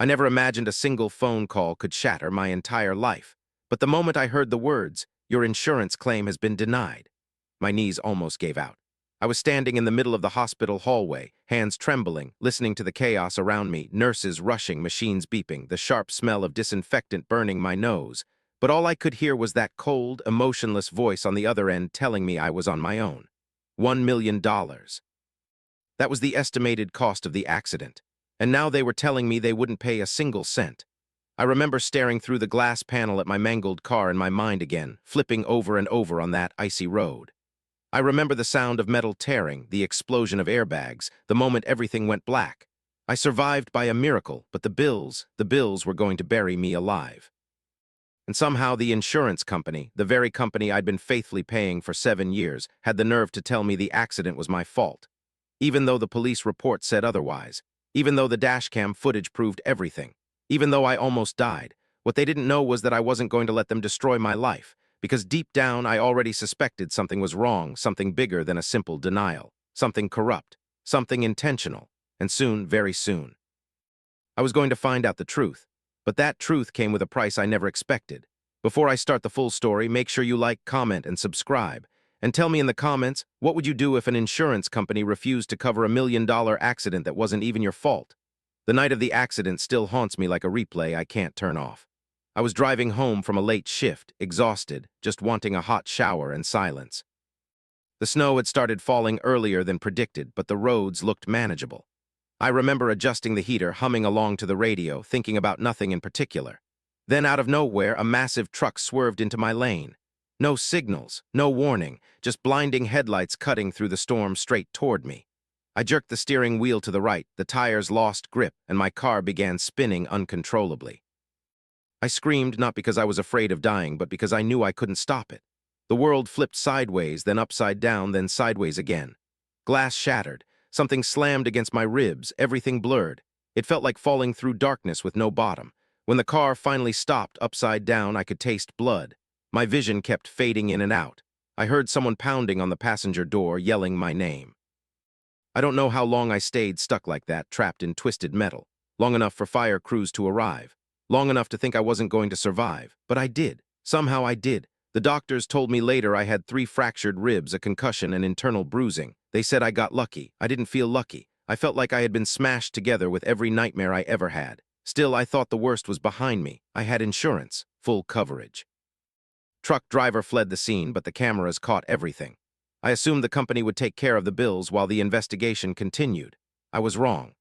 I never imagined a single phone call could shatter my entire life. But the moment I heard the words, "Your insurance claim has been denied," my knees almost gave out. I was standing in the middle of the hospital hallway, hands trembling, listening to the chaos around me, nurses rushing, machines beeping, the sharp smell of disinfectant burning my nose. But all I could hear was that cold, emotionless voice on the other end telling me I was on my own. $1 million. That was the estimated cost of the accident. And now they were telling me they wouldn't pay a single cent. I remember staring through the glass panel at my mangled car in my mind again, flipping over and over on that icy road. I remember the sound of metal tearing, the explosion of airbags, the moment everything went black. I survived by a miracle, but the bills were going to bury me alive. And somehow the insurance company, the very company I'd been faithfully paying for 7 years, had the nerve to tell me the accident was my fault. Even though the police report said otherwise, even though the dashcam footage proved everything, even though I almost died, what they didn't know was that I wasn't going to let them destroy my life, because deep down I already suspected something was wrong, something bigger than a simple denial, something corrupt, something intentional, and soon, very soon, I was going to find out the truth. But that truth came with a price I never expected. Before I start the full story, make sure you like, comment, and subscribe. And tell me in the comments, what would you do if an insurance company refused to cover $1 million accident that wasn't even your fault? The night of the accident still haunts me like a replay I can't turn off. I was driving home from a late shift, exhausted, just wanting a hot shower and silence. The snow had started falling earlier than predicted, but the roads looked manageable. I remember adjusting the heater, humming along to the radio, thinking about nothing in particular. Then out of nowhere, a massive truck swerved into my lane. No signals, no warning, just blinding headlights cutting through the storm straight toward me. I jerked the steering wheel to the right, the tires lost grip, and my car began spinning uncontrollably. I screamed not because I was afraid of dying, but because I knew I couldn't stop it. The world flipped sideways, then upside down, then sideways again. Glass shattered. Something slammed against my ribs, everything blurred. It felt like falling through darkness with no bottom. When the car finally stopped upside down, I could taste blood. My vision kept fading in and out. I heard someone pounding on the passenger door, yelling my name. I don't know how long I stayed stuck like that, trapped in twisted metal. Long enough for fire crews to arrive. Long enough to think I wasn't going to survive. But I did. Somehow I did. The doctors told me later I had 3 fractured ribs, a concussion, and internal bruising. They said I got lucky. I didn't feel lucky. I felt like I had been smashed together with every nightmare I ever had. Still, I thought the worst was behind me. I had insurance, full coverage. Truck driver fled the scene, but the cameras caught everything. I assumed the company would take care of the bills while the investigation continued. I was wrong.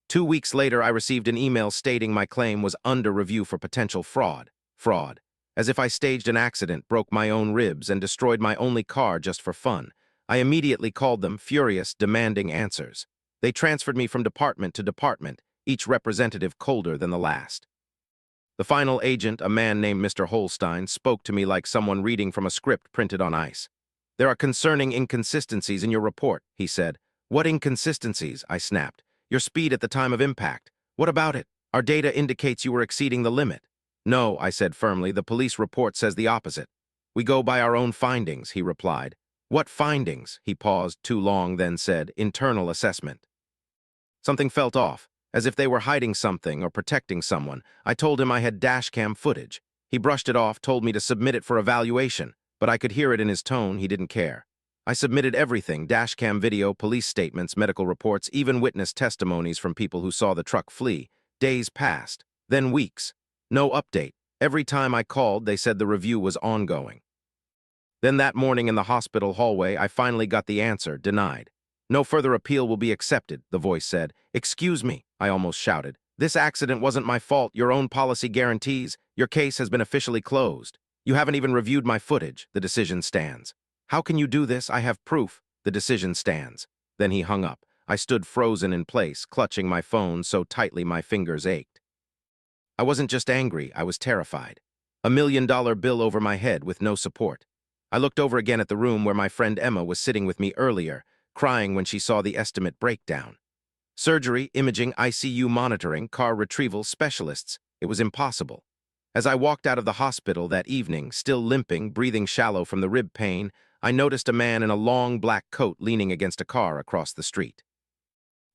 2 weeks later, I received an email stating my claim was under review for potential fraud. Fraud. As if I staged an accident, broke my own ribs, and destroyed my only car just for fun. I immediately called them, furious, demanding answers. They transferred me from department to department, each representative colder than the last. The final agent, a man named Mr. Holstein, spoke to me like someone reading from a script printed on ice. "There are concerning inconsistencies in your report," he said. "What inconsistencies?" I snapped. "Your speed at the time of impact. What about it? Our data indicates you were exceeding the limit." "No," I said firmly, "the police report says the opposite." "We go by our own findings," he replied. "What findings?" He paused too long, then said, "Internal assessment." Something felt off, as if they were hiding something or protecting someone. I told him I had dashcam footage. He brushed it off, told me to submit it for evaluation, but I could hear it in his tone, he didn't care. I submitted everything, dashcam video, police statements, medical reports, even witness testimonies from people who saw the truck flee. Days passed, then weeks. No update. Every time I called, they said the review was ongoing. Then that morning in the hospital hallway, I finally got the answer, denied. "No further appeal will be accepted," the voice said. "Excuse me," I almost shouted. "This accident wasn't my fault. Your own policy guarantees. Your case has been officially closed. You haven't even reviewed my footage. The decision stands." "How can you do this? I have proof." "The decision stands." Then he hung up. I stood frozen in place, clutching my phone so tightly my fingers ached. I wasn't just angry, I was terrified. $1 million bill over my head with no support. I looked over again at the room where my friend Emma was sitting with me earlier, crying when she saw the estimate breakdown. Surgery, imaging, ICU monitoring, car retrieval specialists. It was impossible. As I walked out of the hospital that evening, still limping, breathing shallow from the rib pain, I noticed a man in a long black coat leaning against a car across the street.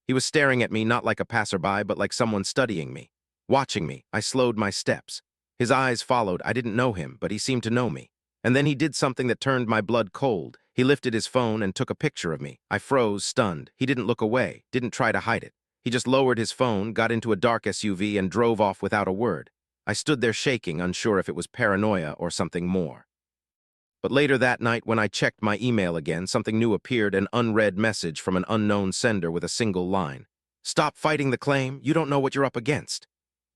He was staring at me not like a passerby, but like someone studying me. watching me. I slowed my steps. His eyes followed. I didn't know him, but he seemed to know me. And then he did something that turned my blood cold. He lifted his phone and took a picture of me. I froze, stunned. He didn't look away, didn't try to hide it. He just lowered his phone, got into a dark SUV, and drove off without a word. I stood there shaking, unsure if it was paranoia or something more. But later that night, when I checked my email again, something new appeared, an unread message from an unknown sender with a single line. "Stop fighting the claim, you don't know what you're up against."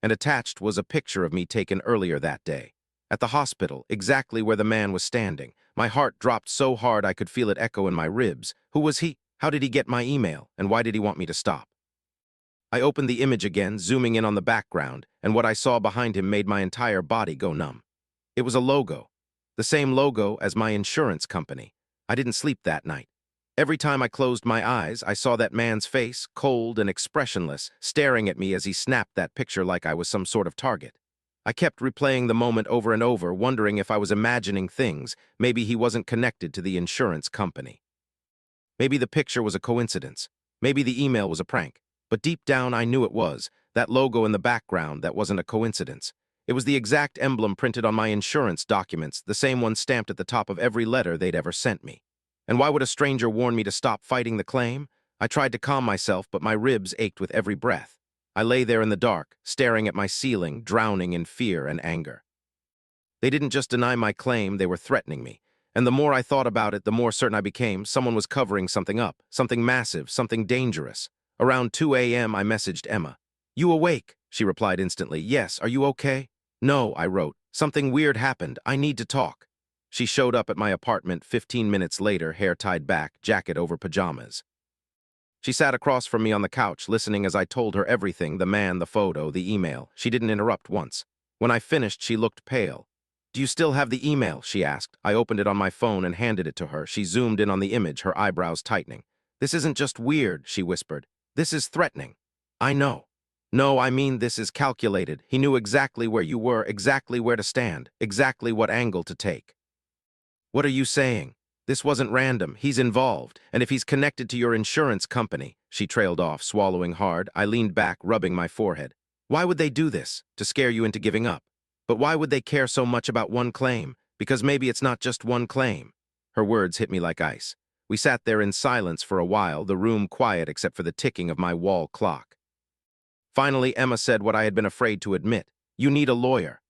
And attached was a picture of me taken earlier that day. At the hospital, exactly where the man was standing. My heart dropped so hard I could feel it echo in my ribs. Who was he? How did he get my email? And why did he want me to stop? I opened the image again, zooming in on the background, and what I saw behind him made my entire body go numb. It was a logo. The same logo as my insurance company. I didn't sleep that night. Every time I closed my eyes, I saw that man's face, cold and expressionless, staring at me as he snapped that picture like I was some sort of target. I kept replaying the moment over and over, wondering if I was imagining things. Maybe he wasn't connected to the insurance company. Maybe the picture was a coincidence. Maybe the email was a prank. But deep down, I knew it was. That logo in the background, that wasn't a coincidence. It was the exact emblem printed on my insurance documents, the same one stamped at the top of every letter they'd ever sent me. And why would a stranger warn me to stop fighting the claim? I tried to calm myself, but my ribs ached with every breath. I lay there in the dark, staring at my ceiling, drowning in fear and anger. They didn't just deny my claim, they were threatening me. And the more I thought about it, the more certain I became someone was covering something up, something massive, something dangerous. Around 2 a.m., I messaged Emma. "You awake?" She replied instantly. "Yes, are you okay?" "No," I wrote. "Something weird happened. I need to talk." She showed up at my apartment 15 minutes later, hair tied back, jacket over pajamas. She sat across from me on the couch, listening as I told her everything, the man, the photo, the email. She didn't interrupt once. When I finished, she looked pale. "Do you still have the email?" she asked. I opened it on my phone and handed it to her. She zoomed in on the image, her eyebrows tightening. "This isn't just weird," she whispered. "This is threatening." "I know." "No, I mean this is calculated. He knew exactly where you were, exactly where to stand, exactly what angle to take." "What are you saying? This wasn't random. He's involved. And if he's connected to your insurance company," she trailed off, swallowing hard. I leaned back, rubbing my forehead. "Why would they do this? To scare you into giving up. But why would they care so much about one claim? Because maybe it's not just one claim." Her words hit me like ice. We sat there in silence for a while, the room quiet except for the ticking of my wall clock. Finally, Emma said what I had been afraid to admit. "You need a lawyer."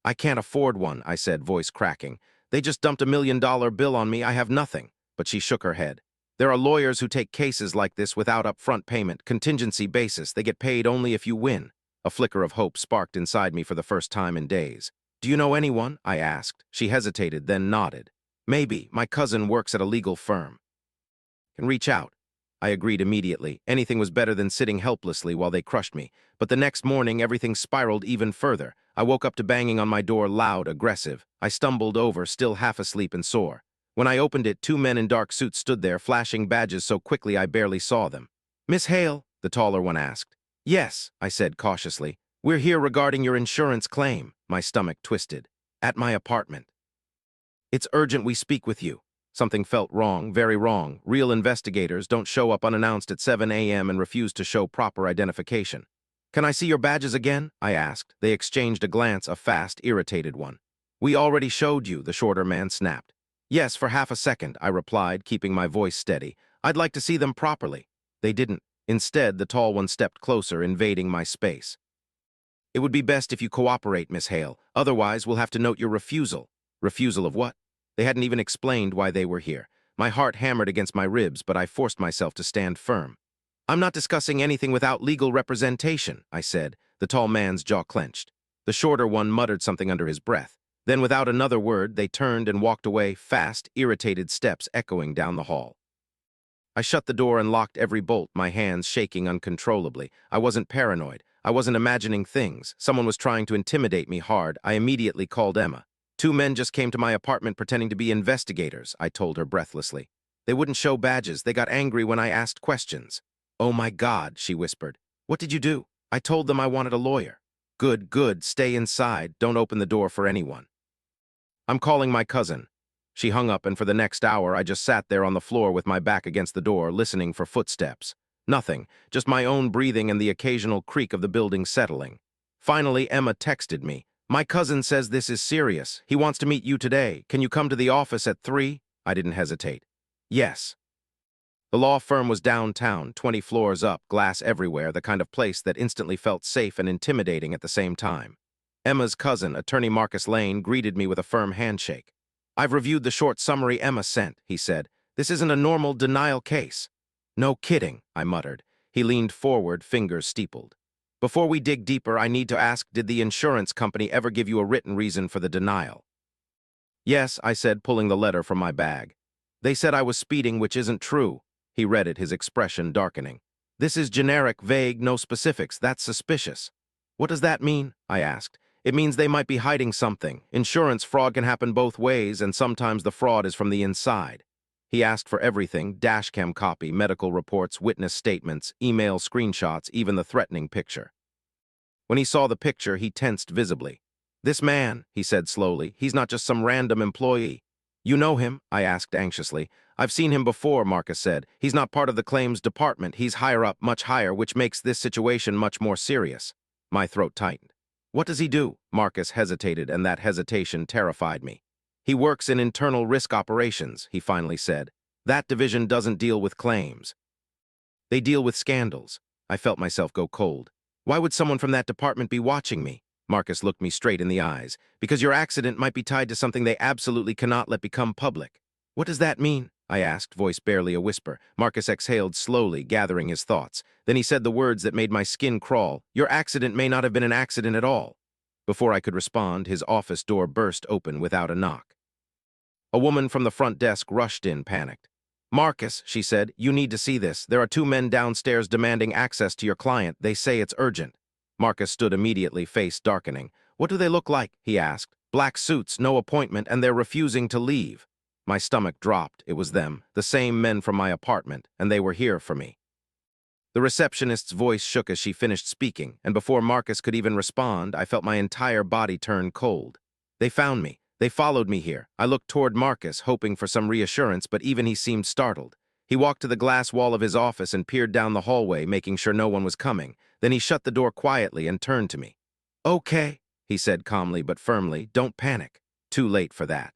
"I can't afford one," I said, voice cracking. "They just dumped $1 million bill on me. I have nothing." But she shook her head. "There are lawyers who take cases like this without upfront payment, contingency basis. They get paid only if you win." A flicker of hope sparked inside me for the first time in days. "Do you know anyone?" I asked. She hesitated, then nodded. "Maybe. My cousin works at a legal firm. Can reach out." I agreed immediately. Anything was better than sitting helplessly while they crushed me. But the next morning, everything spiraled even further. I woke up to banging on my door, loud, aggressive. I stumbled over, still half asleep and sore. When I opened it, 2 men in dark suits stood there, flashing badges so quickly I barely saw them. "Miss Hale?" the taller one asked. "Yes," I said cautiously. "We're here regarding your insurance claim." My stomach twisted. "At my apartment." "It's urgent we speak with you." Something felt wrong, very wrong. Real investigators don't show up unannounced at 7 a.m. and refuse to show proper identification. "Can I see your badges again?" I asked. They exchanged a glance, a fast, irritated one. "We already showed you," the shorter man snapped. "Yes, for half a second," I replied, keeping my voice steady. "I'd like to see them properly." They didn't. Instead, the tall one stepped closer, invading my space. "It would be best if you cooperate, Miss Hale. Otherwise, we'll have to note your refusal." Refusal of what? They hadn't even explained why they were here. My heart hammered against my ribs, but I forced myself to stand firm. "I'm not discussing anything without legal representation," I said. The tall man's jaw clenched. The shorter one muttered something under his breath. Then, without another word, they turned and walked away, fast, irritated steps echoing down the hall. I shut the door and locked every bolt, my hands shaking uncontrollably. I wasn't paranoid. I wasn't imagining things. Someone was trying to intimidate me hard. I immediately called Emma. "2 men just came to my apartment pretending to be investigators," I told her breathlessly. "They wouldn't show badges. They got angry when I asked questions." "Oh my God," she whispered. "What did you do?" "I told them I wanted a lawyer." "Good, good. Stay inside. Don't open the door for anyone." "I'm calling my cousin." She hung up, and for the next hour, I just sat there on the floor with my back against the door, listening for footsteps. Nothing, just my own breathing and the occasional creak of the building settling. Finally, Emma texted me. My cousin says this is serious. He wants to meet you today. Can you come to the office at 3? I didn't hesitate. Yes. The law firm was downtown, 20 floors up, glass everywhere, the kind of place that instantly felt safe and intimidating at the same time. Emma's cousin, attorney Marcus Lane, greeted me with a firm handshake. I've reviewed the short summary Emma sent, he said. This isn't a normal denial case. No kidding, I muttered. He leaned forward, fingers steepled. Before we dig deeper, I need to ask, did the insurance company ever give you a written reason for the denial? Yes, I said, pulling the letter from my bag. They said I was speeding, which isn't true. He read it, his expression darkening. This is generic, vague, no specifics. That's suspicious. What does that mean? I asked. It means they might be hiding something. Insurance fraud can happen both ways, and sometimes the fraud is from the inside. He asked for everything, dashcam copy, medical reports, witness statements, email screenshots, even the threatening picture. When he saw the picture, he tensed visibly. This man, he said slowly, he's not just some random employee. You know him? I asked anxiously. I've seen him before, Marcus said. He's not part of the claims department. He's higher up, much higher, which makes this situation much more serious. My throat tightened. What does he do? Marcus hesitated, and that hesitation terrified me. He works in internal risk operations, he finally said. That division doesn't deal with claims. They deal with scandals. I felt myself go cold. Why would someone from that department be watching me? Marcus looked me straight in the eyes. Because your accident might be tied to something they absolutely cannot let become public. What does that mean? I asked, voice barely a whisper. Marcus exhaled slowly, gathering his thoughts. Then he said the words that made my skin crawl. Your accident may not have been an accident at all. Before I could respond, his office door burst open without a knock. A woman from the front desk rushed in, panicked. Marcus, she said, you need to see this. There are 2 men downstairs demanding access to your client. They say it's urgent. Marcus stood immediately, face darkening. What do they look like? He asked. Black suits, no appointment, and they're refusing to leave. My stomach dropped. It was them, the same men from my apartment, and they were here for me. The receptionist's voice shook as she finished speaking, and before Marcus could even respond, I felt my entire body turn cold. They found me. They followed me here. I looked toward Marcus, hoping for some reassurance, but even he seemed startled. He walked to the glass wall of his office and peered down the hallway, making sure no one was coming. Then he shut the door quietly and turned to me. Okay, he said calmly but firmly, don't panic. Too late for that.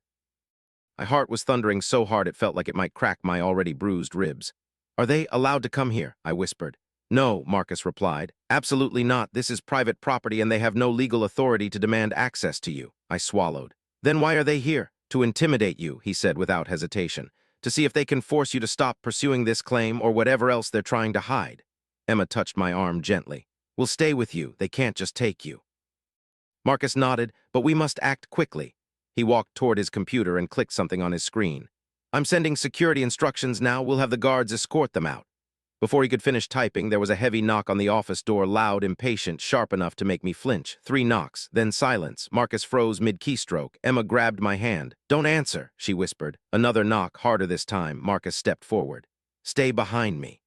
My heart was thundering so hard it felt like it might crack my already bruised ribs. Are they allowed to come here? I whispered. No, Marcus replied. Absolutely not. This is private property and they have no legal authority to demand access to you. I swallowed. Then why are they here? To intimidate you, he said without hesitation. To see if they can force you to stop pursuing this claim or whatever else they're trying to hide. Emma touched my arm gently. We'll stay with you. They can't just take you. Marcus nodded, but we must act quickly. He walked toward his computer and clicked something on his screen. I'm sending security instructions now. We'll have the guards escort them out. Before he could finish typing, there was a heavy knock on the office door, loud, impatient, sharp enough to make me flinch. 3 knocks, then silence. Marcus froze mid-keystroke. Emma grabbed my hand. Don't answer, she whispered. Another knock, harder this time. Marcus stepped forward. Stay behind me.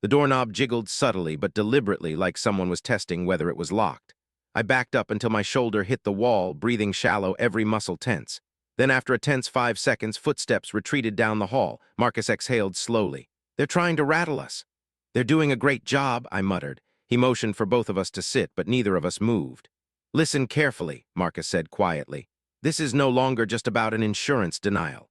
The doorknob jiggled subtly but deliberately, like someone was testing whether it was locked. I backed up until my shoulder hit the wall, breathing shallow, every muscle tense. Then after a tense 5 seconds, footsteps retreated down the hall. Marcus exhaled slowly. They're trying to rattle us. They're doing a great job, I muttered. He motioned for both of us to sit, but neither of us moved. Listen carefully, Marcus said quietly. This is no longer just about an insurance denial.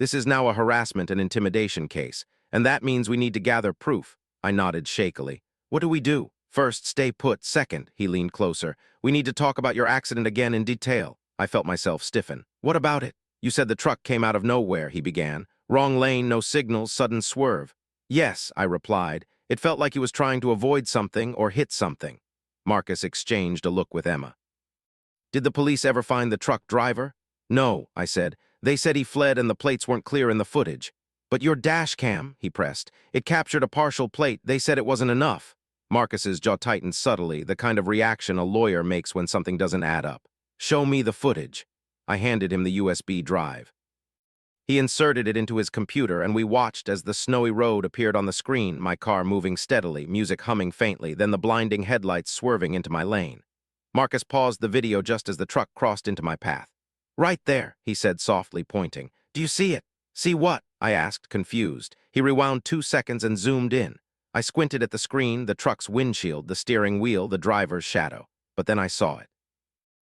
This is now a harassment and intimidation case, and that means we need to gather proof. I nodded shakily. What do we do? First, stay put. Second, he leaned closer. We need to talk about your accident again in detail. I felt myself stiffen. What about it? You said the truck came out of nowhere, he began. Wrong lane, no signals, sudden swerve. Yes, I replied. It felt like he was trying to avoid something or hit something. Marcus exchanged a look with Emma. Did the police ever find the truck driver? No, I said. They said he fled and the plates weren't clear in the footage. But your dash cam, he pressed. It captured a partial plate. They said it wasn't enough. Marcus's jaw tightened subtly, the kind of reaction a lawyer makes when something doesn't add up. Show me the footage. I handed him the USB drive. He inserted it into his computer, and we watched as the snowy road appeared on the screen, my car moving steadily, music humming faintly, then the blinding headlights swerving into my lane. Marcus paused the video just as the truck crossed into my path. Right there, he said softly, pointing. Do you see it? See what? I asked, confused. He rewound 2 seconds and zoomed in. I squinted at the screen, the truck's windshield, the steering wheel, the driver's shadow. But then I saw it.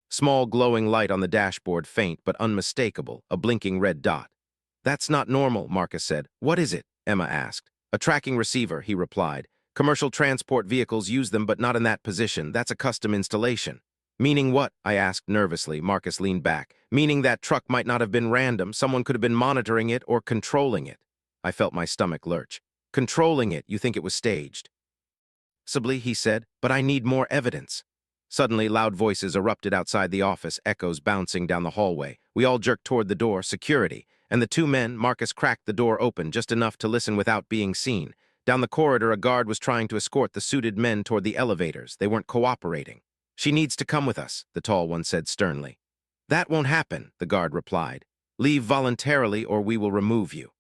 Small glowing light on the dashboard, faint but unmistakable, a blinking red dot. That's not normal, Marcus said. What is it? Emma asked. A tracking receiver, he replied. Commercial transport vehicles use them, but not in that position. That's a custom installation. Meaning what? I asked nervously. Marcus leaned back. Meaning that truck might not have been random. Someone could have been monitoring it or controlling it. I felt my stomach lurch. Controlling it, you think it was staged? Possibly, he said, but I need more evidence. Suddenly, loud voices erupted outside the office, echoes bouncing down the hallway. We all jerked toward the door, security, and the two men. Marcus cracked the door open just enough to listen without being seen. Down the corridor, a guard was trying to escort the suited men toward the elevators. They weren't cooperating. She needs to come with us, the tall one said sternly. That won't happen, the guard replied. Leave voluntarily or we will remove you.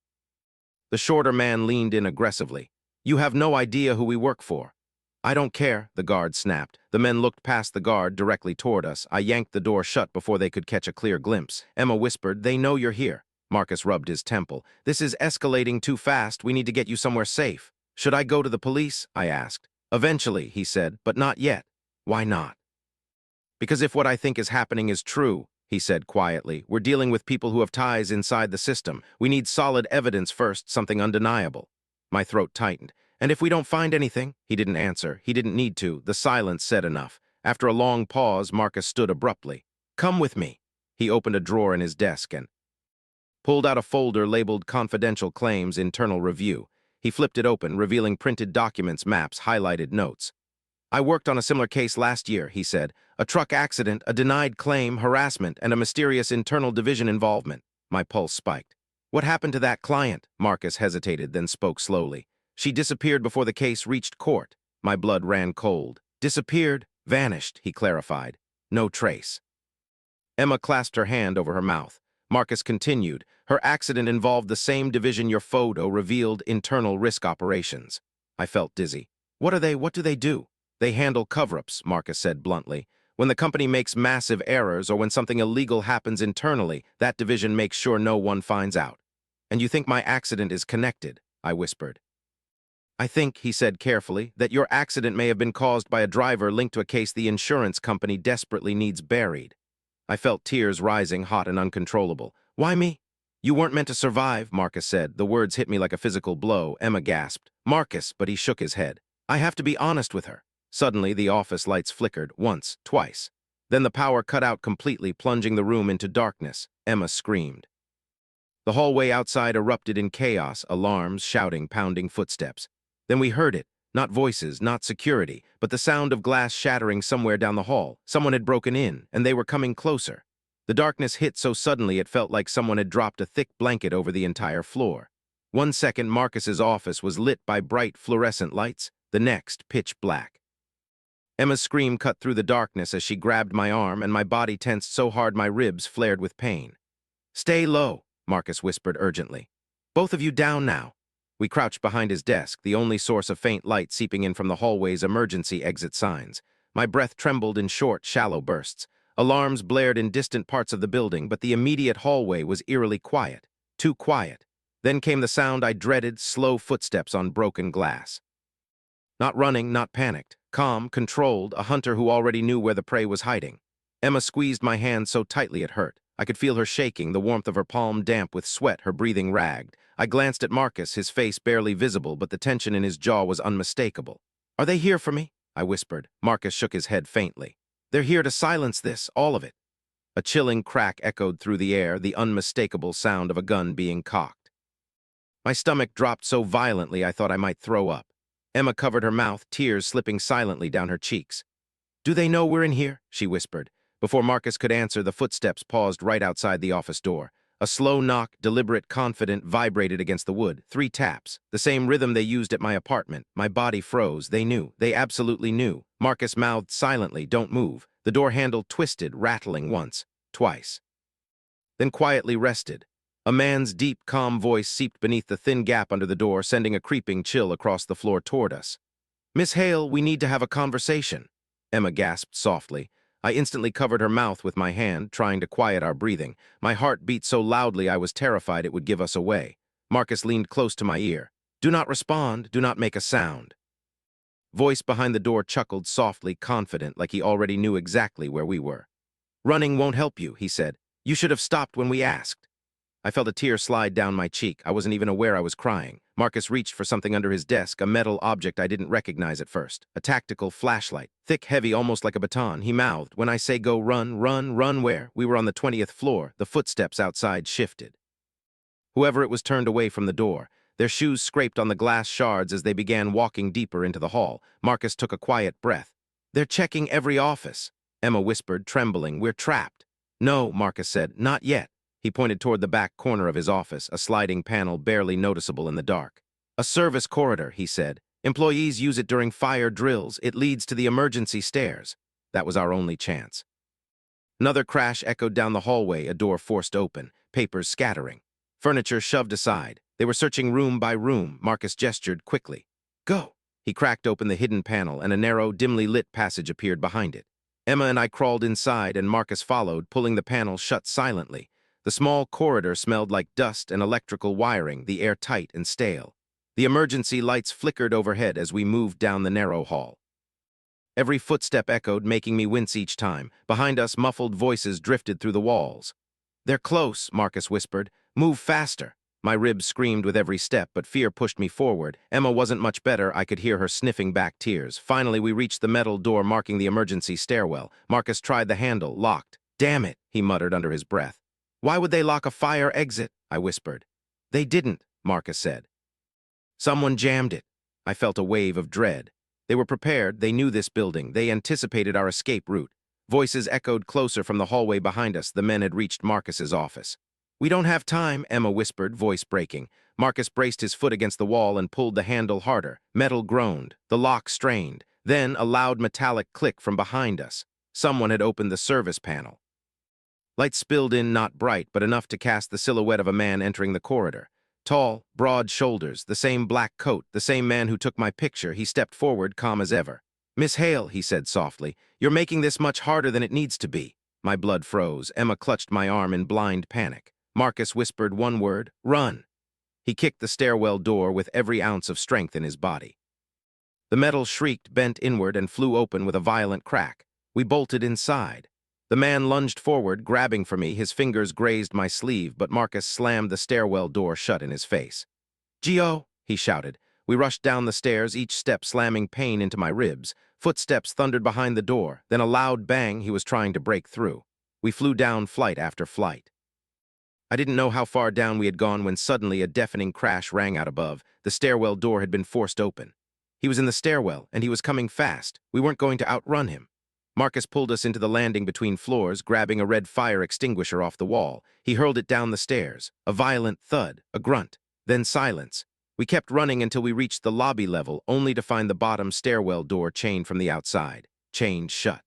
The shorter man leaned in aggressively. You have no idea who we work for. I don't care, the guard snapped. The men looked past the guard directly toward us. I yanked the door shut before they could catch a clear glimpse. Emma whispered, they know you're here. Marcus rubbed his temple. This is escalating too fast. We need to get you somewhere safe. Should I go to the police? I asked. Eventually, he said, but not yet. Why not? Because if what I think is happening is true, he said quietly, we're dealing with people who have ties inside the system. We need solid evidence first, something undeniable. My throat tightened. And if we don't find anything? He didn't answer. He didn't need to. The silence said enough. After a long pause, Marcus stood abruptly. Come with me. He opened a drawer in his desk and pulled out a folder labeled Confidential Claims Internal Review. He flipped it open, revealing printed documents, maps, highlighted notes. I worked on a similar case last year, he said. A truck accident, a denied claim, harassment, and a mysterious internal division involvement. My pulse spiked. What happened to that client? Marcus hesitated, then spoke slowly. She disappeared before the case reached court. My blood ran cold. Disappeared, vanished, he clarified. No trace. Emma clasped her hand over her mouth. Marcus continued. Her accident involved the same division your photo revealed, internal risk operations. I felt dizzy. What do they do? They handle cover-ups, Marcus said bluntly. When the company makes massive errors or when something illegal happens internally, that division makes sure no one finds out. And you think my accident is connected? I whispered. I think, he said carefully, that your accident may have been caused by a driver linked to a case the insurance company desperately needs buried. I felt tears rising, hot and uncontrollable. Why me? You weren't meant to survive, Marcus said. The words hit me like a physical blow. Emma gasped. Marcus, but he shook his head. I have to be honest with her. Suddenly, the office lights flickered, once, twice. Then the power cut out completely, plunging the room into darkness. Emma screamed. The hallway outside erupted in chaos, alarms, shouting, pounding footsteps. Then we heard it, not voices, not security, but the sound of glass shattering somewhere down the hall. Someone had broken in, and they were coming closer. The darkness hit so suddenly it felt like someone had dropped a thick blanket over the entire floor. 1 second, Marcus's office was lit by bright fluorescent lights, the next, pitch black. Emma's scream cut through the darkness as she grabbed my arm, and my body tensed so hard my ribs flared with pain. Stay low, Marcus whispered urgently. Both of you down now. We crouched behind his desk, the only source of faint light seeping in from the hallway's emergency exit signs. My breath trembled in short, shallow bursts. Alarms blared in distant parts of the building, but the immediate hallway was eerily quiet. Too quiet. Then came the sound I dreaded, slow footsteps on broken glass. Not running, not panicked. Calm, controlled, a hunter who already knew where the prey was hiding. Emma squeezed my hand so tightly it hurt. I could feel her shaking, the warmth of her palm damp with sweat, her breathing ragged. I glanced at Marcus, his face barely visible, but the tension in his jaw was unmistakable. Are they here for me? I whispered. Marcus shook his head faintly. They're here to silence this, all of it. A chilling crack echoed through the air, the unmistakable sound of a gun being cocked. My stomach dropped so violently I thought I might throw up. Emma covered her mouth, tears slipping silently down her cheeks. Do they know we're in here? She whispered. Before Marcus could answer, the footsteps paused right outside the office door. A slow knock, deliberate, confident, vibrated against the wood. 3 taps. The same rhythm they used at my apartment. My body froze. They knew. They absolutely knew. Marcus mouthed silently, don't move. The door handle twisted, rattling once, twice. Then quietly rested. A man's deep, calm voice seeped beneath the thin gap under the door, sending a creeping chill across the floor toward us. Miss Hale, we need to have a conversation. Emma gasped softly. I instantly covered her mouth with my hand, trying to quiet our breathing. My heart beat so loudly I was terrified it would give us away. Marcus leaned close to my ear. Do not respond, do not make a sound. Voice behind the door chuckled softly, confident, like he already knew exactly where we were. Running won't help you, he said. You should have stopped when we asked. I felt a tear slide down my cheek. I wasn't even aware I was crying. Marcus reached for something under his desk, a metal object I didn't recognize at first. A tactical flashlight. Thick, heavy, almost like a baton. He mouthed, "When I say go, run, run, run where?" We were on the 20th floor. The footsteps outside shifted. Whoever it was turned away from the door. Their shoes scraped on the glass shards as they began walking deeper into the hall. Marcus took a quiet breath. "They're checking every office," Emma whispered, trembling. "We're trapped." "No," Marcus said, "not yet." He pointed toward the back corner of his office, a sliding panel barely noticeable in the dark. "A service corridor," he said. "Employees use it during fire drills. It leads to the emergency stairs." That was our only chance. Another crash echoed down the hallway, a door forced open, papers scattering. Furniture shoved aside. They were searching room by room. Marcus gestured quickly. "Go!" He cracked open the hidden panel, and a narrow, dimly lit passage appeared behind it. Emma and I crawled inside, and Marcus followed, pulling the panel shut silently. The small corridor smelled like dust and electrical wiring, the air tight and stale. The emergency lights flickered overhead as we moved down the narrow hall. Every footstep echoed, making me wince each time. Behind us, muffled voices drifted through the walls. "They're close," Marcus whispered. "Move faster." My ribs screamed with every step, but fear pushed me forward. Emma wasn't much better. I could hear her sniffing back tears. Finally, we reached the metal door marking the emergency stairwell. Marcus tried the handle, locked. "Damn it," he muttered under his breath. "Why would they lock a fire exit?" I whispered. "They didn't," Marcus said. "Someone jammed it." I felt a wave of dread. They were prepared. They knew this building. They anticipated our escape route. Voices echoed closer from the hallway behind us. The men had reached Marcus's office. "We don't have time," Emma whispered, voice breaking. Marcus braced his foot against the wall and pulled the handle harder. Metal groaned. The lock strained. Then a loud metallic click from behind us. Someone had opened the service panel. Light spilled in, not bright, but enough to cast the silhouette of a man entering the corridor. Tall, broad shoulders, the same black coat, the same man who took my picture. He stepped forward, calm as ever. "Miss Hale," he said softly, "you're making this much harder than it needs to be." My blood froze. Emma clutched my arm in blind panic. Marcus whispered one word, "Run." He kicked the stairwell door with every ounce of strength in his body. The metal shrieked, bent inward, and flew open with a violent crack. We bolted inside. The man lunged forward, grabbing for me. His fingers grazed my sleeve, but Marcus slammed the stairwell door shut in his face. "Gio!" he shouted. We rushed down the stairs, each step slamming pain into my ribs. Footsteps thundered behind the door, then a loud bang. He was trying to break through. We flew down flight after flight. I didn't know how far down we had gone when suddenly a deafening crash rang out above. The stairwell door had been forced open. He was in the stairwell, and he was coming fast. We weren't going to outrun him. Marcus pulled us into the landing between floors, grabbing a red fire extinguisher off the wall. He hurled it down the stairs. A violent thud, a grunt, then silence. We kept running until we reached the lobby level, only to find the bottom stairwell door chained from the outside, chained shut.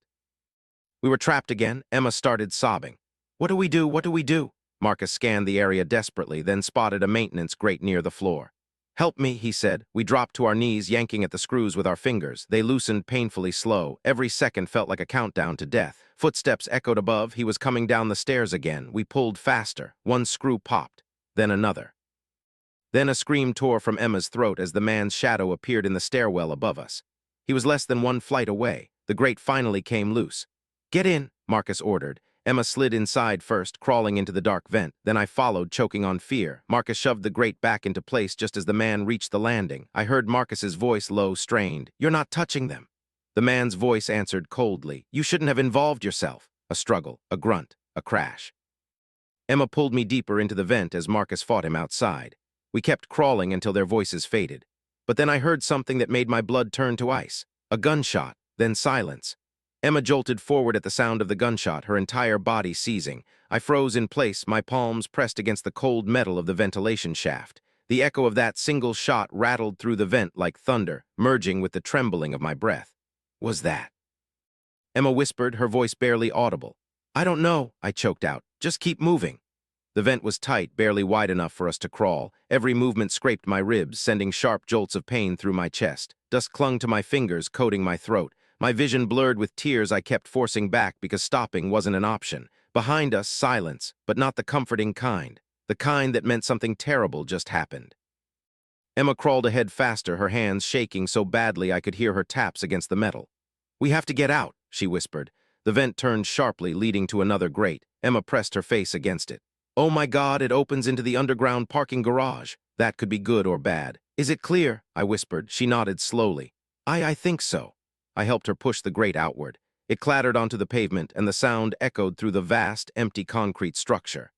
We were trapped again. Emma started sobbing. "What do we do? What do we do?" Marcus scanned the area desperately, then spotted a maintenance grate near the floor. "Help me," he said. We dropped to our knees, yanking at the screws with our fingers. They loosened painfully slow. Every second felt like a countdown to death. Footsteps echoed above. He was coming down the stairs again. We pulled faster. One screw popped, then another. Then a scream tore from Emma's throat as the man's shadow appeared in the stairwell above us. He was less than one flight away. The grate finally came loose. "Get in," Marcus ordered. Emma slid inside first, crawling into the dark vent. Then I followed, choking on fear. Marcus shoved the grate back into place just as the man reached the landing. I heard Marcus's voice, low, strained. "You're not touching them." The man's voice answered coldly. "You shouldn't have involved yourself." A struggle, a grunt, a crash. Emma pulled me deeper into the vent as Marcus fought him outside. We kept crawling until their voices faded. But then I heard something that made my blood turn to ice. A gunshot, then silence. Emma jolted forward at the sound of the gunshot, her entire body seizing. I froze in place, my palms pressed against the cold metal of the ventilation shaft. The echo of that single shot rattled through the vent like thunder, merging with the trembling of my breath. "Was that?" Emma whispered, her voice barely audible. "I don't know," I choked out. "Just keep moving." The vent was tight, barely wide enough for us to crawl. Every movement scraped my ribs, sending sharp jolts of pain through my chest. Dust clung to my fingers, coating my throat. My vision blurred with tears I kept forcing back because stopping wasn't an option. Behind us, silence, but not the comforting kind. The kind that meant something terrible just happened. Emma crawled ahead faster, her hands shaking so badly I could hear her taps against the metal. "We have to get out," she whispered. The vent turned sharply, leading to another grate. Emma pressed her face against it. "Oh my God, it opens into the underground parking garage. That could be good or bad." "Is it clear?" I whispered. She nodded slowly. I think so." I helped her push the grate outward. It clattered onto the pavement, and the sound echoed through the vast, empty concrete structure.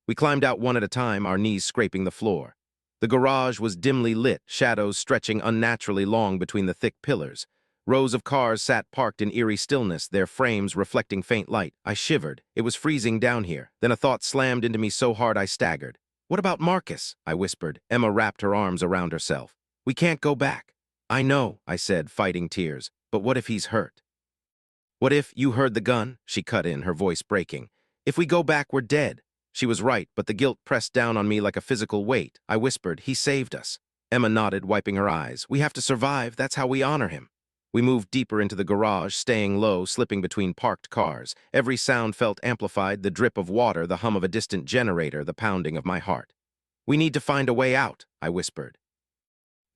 We climbed out one at a time, our knees scraping the floor. The garage was dimly lit, shadows stretching unnaturally long between the thick pillars. Rows of cars sat parked in eerie stillness, their frames reflecting faint light. I shivered. It was freezing down here. Then a thought slammed into me so hard I staggered. "What about Marcus?" I whispered. Emma wrapped her arms around herself. "We can't go back." "I know," I said, fighting tears. "But what if he's hurt?" "What if you heard the gun?" She cut in, her voice breaking. "If we go back, we're dead." She was right, but the guilt pressed down on me like a physical weight. I whispered, "He saved us." Emma nodded, wiping her eyes. "We have to survive. That's how we honor him." We moved deeper into the garage, staying low, slipping between parked cars. Every sound felt amplified, the drip of water, the hum of a distant generator, the pounding of my heart. "We need to find a way out," I whispered.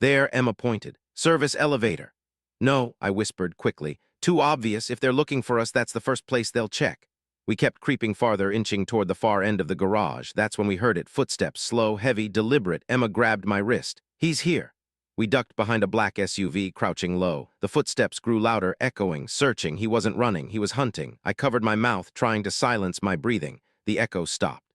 There, Emma pointed. "Service elevator." "No," I whispered quickly. "Too obvious. If they're looking for us, that's the first place they'll check." We kept creeping farther, inching toward the far end of the garage. That's when we heard it. Footsteps, slow, heavy, deliberate. Emma grabbed my wrist. "He's here." We ducked behind a black SUV, crouching low. The footsteps grew louder, echoing, searching. He wasn't running. He was hunting. I covered my mouth, trying to silence my breathing. The echo stopped.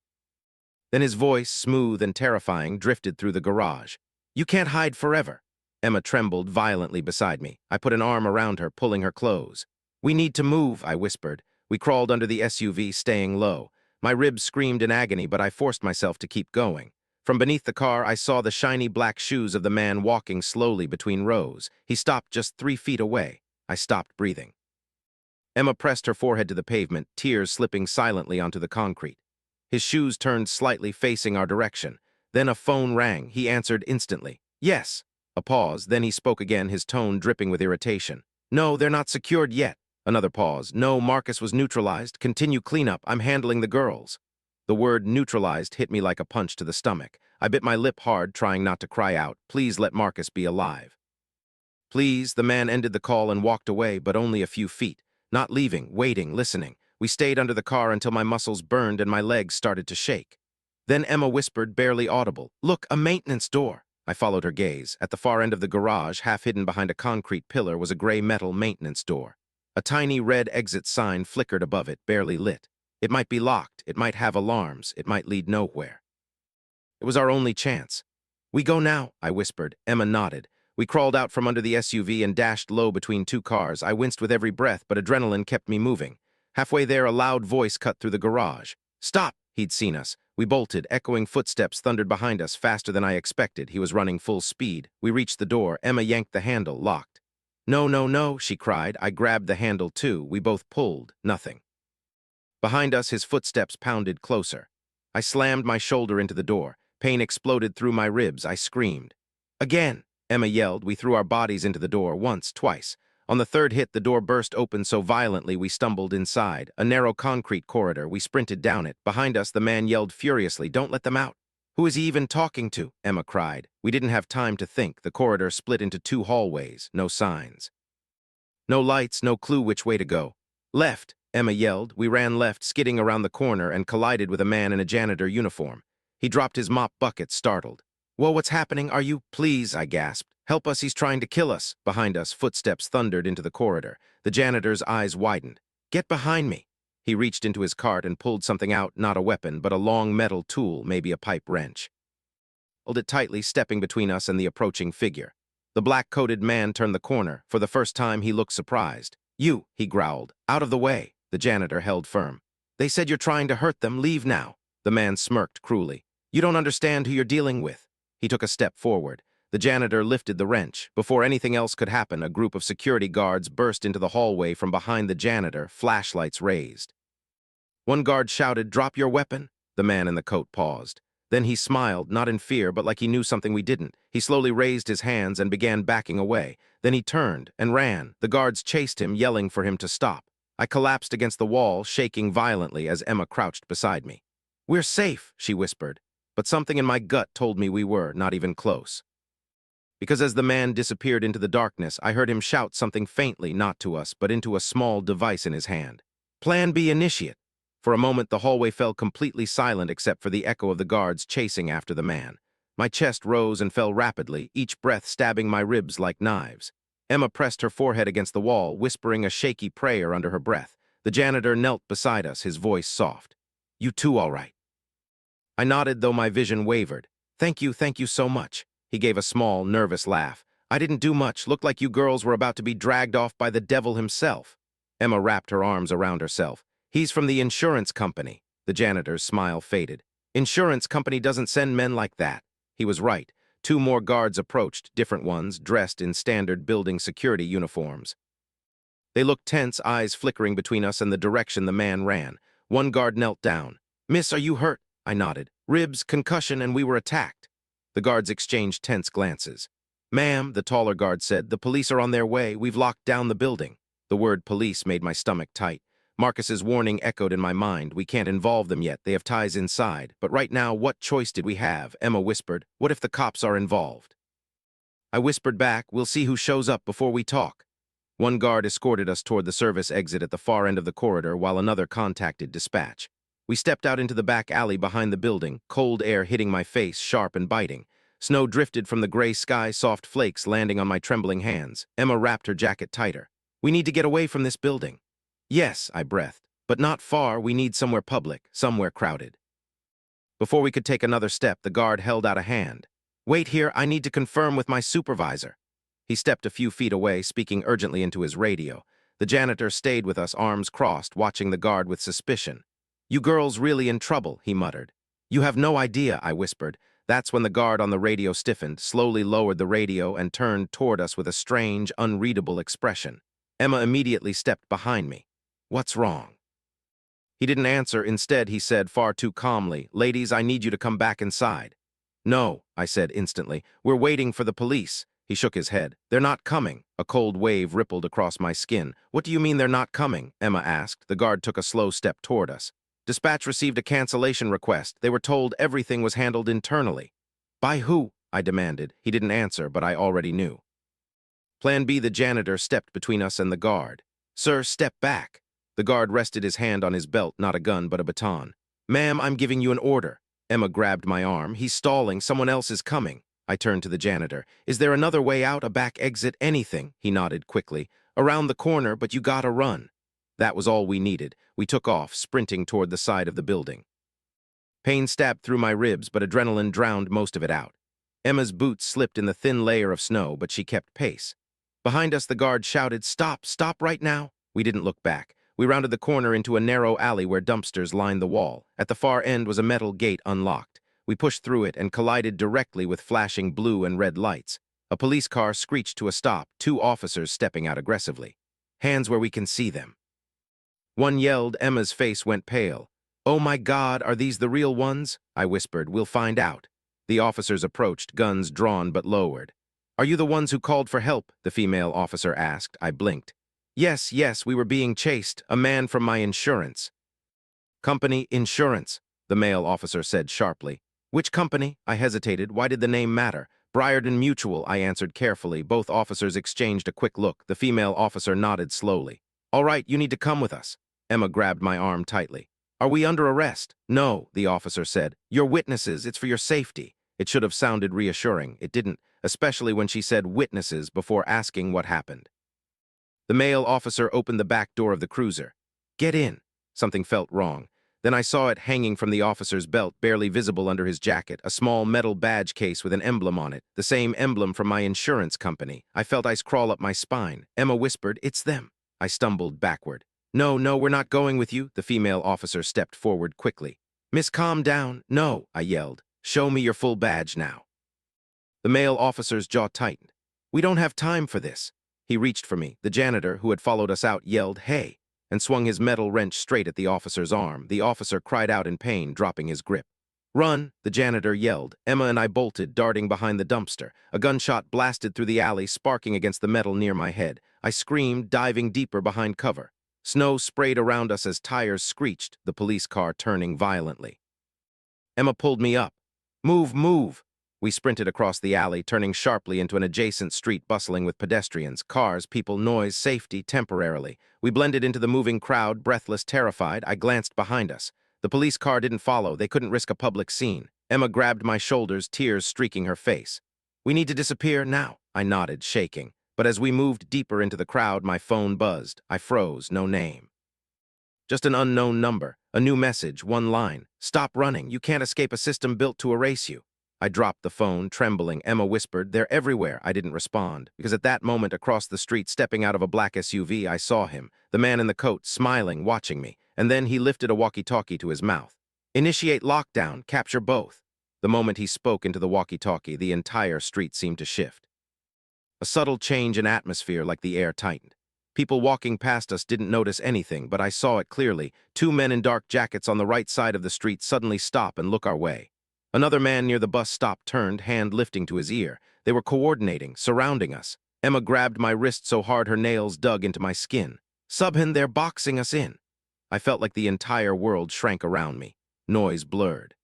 Then his voice, smooth and terrifying, drifted through the garage. "You can't hide forever." Emma trembled violently beside me. I put an arm around her, pulling her close. "We need to move," I whispered. We crawled under the SUV, staying low. My ribs screamed in agony, but I forced myself to keep going. From beneath the car, I saw the shiny black shoes of the man walking slowly between rows. He stopped just 3 feet away. I stopped breathing. Emma pressed her forehead to the pavement, tears slipping silently onto the concrete. His shoes turned slightly, facing our direction. Then a phone rang. He answered instantly. "Yes." A pause, then he spoke again, his tone dripping with irritation. "No, they're not secured yet." Another pause. "No, Marcus was neutralized. Continue cleanup. I'm handling the girls." The word neutralized hit me like a punch to the stomach. I bit my lip hard, trying not to cry out. "Please let Marcus be alive." "Please." The man ended the call and walked away, but only a few feet. Not leaving, waiting, listening. We stayed under the car until my muscles burned and my legs started to shake. Then Emma whispered, barely audible, "Look, a maintenance door." I followed her gaze. At the far end of the garage, half hidden behind a concrete pillar, was a gray metal maintenance door. A tiny red exit sign flickered above it, barely lit. It might be locked, it might have alarms, it might lead nowhere. It was our only chance. "We go now," I whispered. Emma nodded. We crawled out from under the SUV and dashed low between two cars. I winced with every breath, but adrenaline kept me moving. Halfway there, a loud voice cut through the garage. "Stop!" He'd seen us. We bolted. Echoing footsteps thundered behind us, faster than I expected. He was running full speed. We reached the door. Emma yanked the handle, locked. "No, no, no," she cried. I grabbed the handle too. We both pulled. Nothing. Behind us, his footsteps pounded closer. I slammed my shoulder into the door. Pain exploded through my ribs. I screamed. "Again!" Emma yelled. We threw our bodies into the door, once, twice. On the third hit, the door burst open so violently we stumbled inside. A narrow concrete corridor. We sprinted down it. Behind us, the man yelled furiously, "Don't let them out." "Who is he even talking to?" Emma cried. We didn't have time to think. The corridor split into two hallways. No signs. No lights, no clue which way to go. "Left!" Emma yelled. We ran left, skidding around the corner, and collided with a man in a janitor uniform. He dropped his mop bucket, startled. "Whoa, what's happening? Are you—" "Please," I gasped. "Help us, he's trying to kill us." Behind us, footsteps thundered into the corridor. The janitor's eyes widened. "Get behind me." He reached into his cart and pulled something out, not a weapon, but a long metal tool, maybe a pipe wrench. Held it tightly, stepping between us and the approaching figure. The black-coated man turned the corner. For the first time, he looked surprised. "You," he growled. "Out of the way." The janitor held firm. "They said you're trying to hurt them. Leave now." The man smirked cruelly. "You don't understand who you're dealing with." He took a step forward. The janitor lifted the wrench. Before anything else could happen, a group of security guards burst into the hallway from behind the janitor, flashlights raised. One guard shouted, "Drop your weapon." The man in the coat paused. Then he smiled, not in fear, but like he knew something we didn't. He slowly raised his hands and began backing away. Then he turned and ran. The guards chased him, yelling for him to stop. I collapsed against the wall, shaking violently as Emma crouched beside me. "We're safe," she whispered. But something in my gut told me we were, not even close. Because as the man disappeared into the darkness, I heard him shout something faintly, not to us, but into a small device in his hand. Plan B initiate. For a moment, the hallway fell completely silent except for the echo of the guards chasing after the man. My chest rose and fell rapidly, each breath stabbing my ribs like knives. Emma pressed her forehead against the wall, whispering a shaky prayer under her breath. The janitor knelt beside us, his voice soft. You too, all right? I nodded, though my vision wavered. Thank you so much. He gave a small, nervous laugh. I didn't do much. Looked like you girls were about to be dragged off by the devil himself. Emma wrapped her arms around herself. He's from the insurance company. The janitor's smile faded. Insurance company doesn't send men like that. He was right. 2 more guards approached, different ones, dressed in standard building security uniforms. They looked tense, eyes flickering between us and the direction the man ran. One guard knelt down. Miss, are you hurt? I nodded. Ribs, concussion, and we were attacked. The guards exchanged tense glances. Ma'am, the taller guard said, the police are on their way. We've locked down the building. The word police made my stomach tight. Marcus's warning echoed in my mind. We can't involve them yet. They have ties inside. But right now, what choice did we have? Emma whispered. What if the cops are involved? I whispered back, we'll see who shows up before we talk. One guard escorted us toward the service exit at the far end of the corridor while another contacted dispatch. We stepped out into the back alley behind the building, cold air hitting my face, sharp and biting. Snow drifted from the gray sky, soft flakes landing on my trembling hands. Emma wrapped her jacket tighter. We need to get away from this building. Yes, I breathed, but not far. We need somewhere public, somewhere crowded. Before we could take another step, the guard held out a hand. Wait here, I need to confirm with my supervisor. He stepped a few feet away, speaking urgently into his radio. The janitor stayed with us, arms crossed, watching the guard with suspicion. You girls really in trouble, he muttered. You have no idea, I whispered. That's when the guard on the radio stiffened, slowly lowered the radio, and turned toward us with a strange, unreadable expression. Emma immediately stepped behind me. What's wrong? He didn't answer. Instead, he said far too calmly, Ladies, I need you to come back inside. No, I said instantly. We're waiting for the police. He shook his head. They're not coming. A cold wave rippled across my skin. What do you mean they're not coming? Emma asked. The guard took a slow step toward us. Dispatch received a cancellation request. They were told everything was handled internally. By who? I demanded. He didn't answer, but I already knew. Plan B, the janitor, stepped between us and the guard. Sir, step back. The guard rested his hand on his belt, not a gun, but a baton. Ma'am, I'm giving you an order. Emma grabbed my arm. He's stalling. Someone else is coming. I turned to the janitor. Is there another way out, a back exit, anything? He nodded quickly. Around the corner, but you gotta run. That was all we needed. We took off, sprinting toward the side of the building. Pain stabbed through my ribs, but adrenaline drowned most of it out. Emma's boots slipped in the thin layer of snow, but she kept pace. Behind us, the guard shouted, Stop, stop right now. We didn't look back. We rounded the corner into a narrow alley where dumpsters lined the wall. At the far end was a metal gate unlocked. We pushed through it and collided directly with flashing blue and red lights. A police car screeched to a stop, 2 officers stepping out aggressively. Hands where we can see them. One yelled. Emma's face went pale. Oh my God, are these the real ones? I whispered. We'll find out. The officers approached, guns drawn but lowered. Are you the ones who called for help? The female officer asked. I blinked. Yes, we were being chased. A man from my insurance. Company insurance, the male officer said sharply. Which company? I hesitated. Why did the name matter? Briarden Mutual, I answered carefully. Both officers exchanged a quick look. The female officer nodded slowly. All right, you need to come with us. Emma grabbed my arm tightly. Are we under arrest? No, the officer said. You're witnesses. It's for your safety. It should have sounded reassuring. It didn't, especially when she said witnesses before asking what happened. The male officer opened the back door of the cruiser. Get in. Something felt wrong. Then I saw it hanging from the officer's belt, barely visible under his jacket, a small metal badge case with an emblem on it, the same emblem from my insurance company. I felt ice crawl up my spine. Emma whispered, It's them. I stumbled backward. No, we're not going with you. The female officer stepped forward quickly. Miss, calm down. No, I yelled. Show me your full badge now. The male officer's jaw tightened. We don't have time for this. He reached for me. The janitor, who had followed us out, yelled, Hey, and swung his metal wrench straight at the officer's arm. The officer cried out in pain, dropping his grip. Run, the janitor yelled. Emma and I bolted, darting behind the dumpster. A gunshot blasted through the alley, sparking against the metal near my head. I screamed, diving deeper behind cover. Snow sprayed around us as tires screeched, the police car turning violently. Emma pulled me up. Move. We sprinted across the alley, turning sharply into an adjacent street bustling with pedestrians, cars, people, noise, safety, temporarily. We blended into the moving crowd, breathless, terrified. I glanced behind us. The police car didn't follow. They couldn't risk a public scene. Emma grabbed my shoulders, tears streaking her face. "We need to disappear now," I nodded, shaking. But as we moved deeper into the crowd, my phone buzzed. I froze, no name. Just an unknown number, a new message, one line. "Stop running. You can't escape a system built to erase you." I dropped the phone, trembling. Emma whispered, "They're everywhere." I didn't respond, because at that moment, across the street, stepping out of a black SUV, I saw him, the man in the coat, smiling, watching me, and then he lifted a walkie-talkie to his mouth. "Initiate lockdown, capture both." The moment he spoke into the walkie-talkie, the entire street seemed to shift. A subtle change in atmosphere, like the air tightened. People walking past us didn't notice anything, but I saw it clearly. Two men in dark jackets on the right side of the street suddenly stop and look our way. Another man near the bus stop turned, hand lifting to his ear. They were coordinating, surrounding us. Emma grabbed my wrist so hard her nails dug into my skin. "Subhan, they're boxing us in." I felt like the entire world shrank around me. Noise blurred.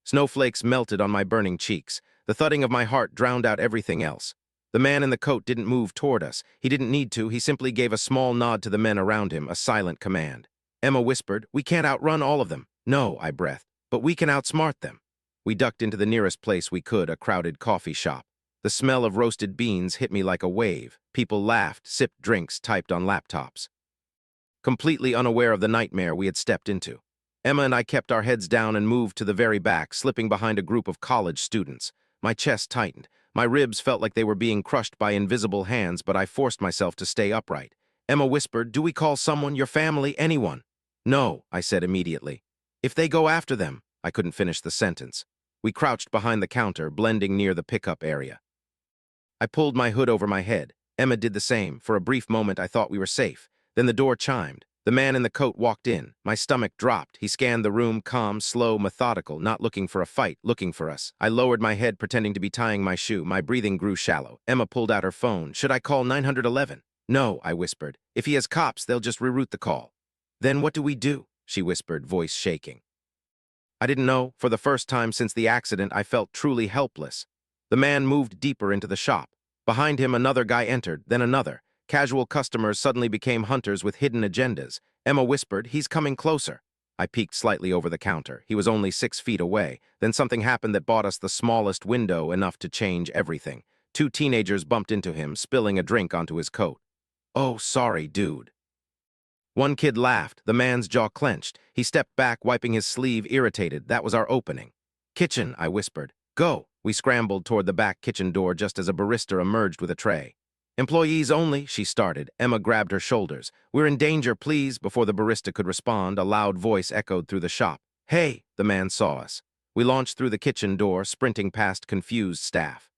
Snowflakes melted on my burning cheeks. The thudding of my heart drowned out everything else. The man in the coat didn't move toward us. He didn't need to. He simply gave a small nod to the men around him, a silent command. Emma whispered, "We can't outrun all of them." "No," I breathed, "but we can outsmart them." We ducked into the nearest place we could, a crowded coffee shop. The smell of roasted beans hit me like a wave. People laughed, sipped drinks, typed on laptops. Completely unaware of the nightmare we had stepped into. Emma and I kept our heads down and moved to the very back, slipping behind a group of college students. My chest tightened. My ribs felt like they were being crushed by invisible hands, but I forced myself to stay upright. Emma whispered, "Do we call someone, your family, anyone?" "No," I said immediately. "If they go after them," I couldn't finish the sentence. We crouched behind the counter, blending near the pickup area. I pulled my hood over my head. Emma did the same. For a brief moment, I thought we were safe. Then the door chimed. The man in the coat walked in. My stomach dropped. He scanned the room, calm, slow, methodical, not looking for a fight, looking for us. I lowered my head, pretending to be tying my shoe. My breathing grew shallow. Emma pulled out her phone. "Should I call 911? "No," I whispered. "If he has cops, they'll just reroute the call." "Then what do we do?" she whispered, voice shaking. I didn't know. For the first time since the accident, I felt truly helpless. The man moved deeper into the shop. Behind him, another guy entered, then another. Casual customers suddenly became hunters with hidden agendas. Emma whispered, "He's coming closer." I peeked slightly over the counter. He was only 6 feet away. Then something happened that bought us the smallest window, enough to change everything. Two teenagers bumped into him, spilling a drink onto his coat. "Oh, sorry, dude." One kid laughed. The man's jaw clenched. He stepped back, wiping his sleeve, irritated. That was our opening. "Kitchen," I whispered. "Go." We scrambled toward the back kitchen door just as a barista emerged with a tray. "Employees only," she started. Emma grabbed her shoulders. "We're in danger, please." Before the barista could respond, a loud voice echoed through the shop. "Hey!" The man saw us. We launched through the kitchen door, sprinting past confused staff.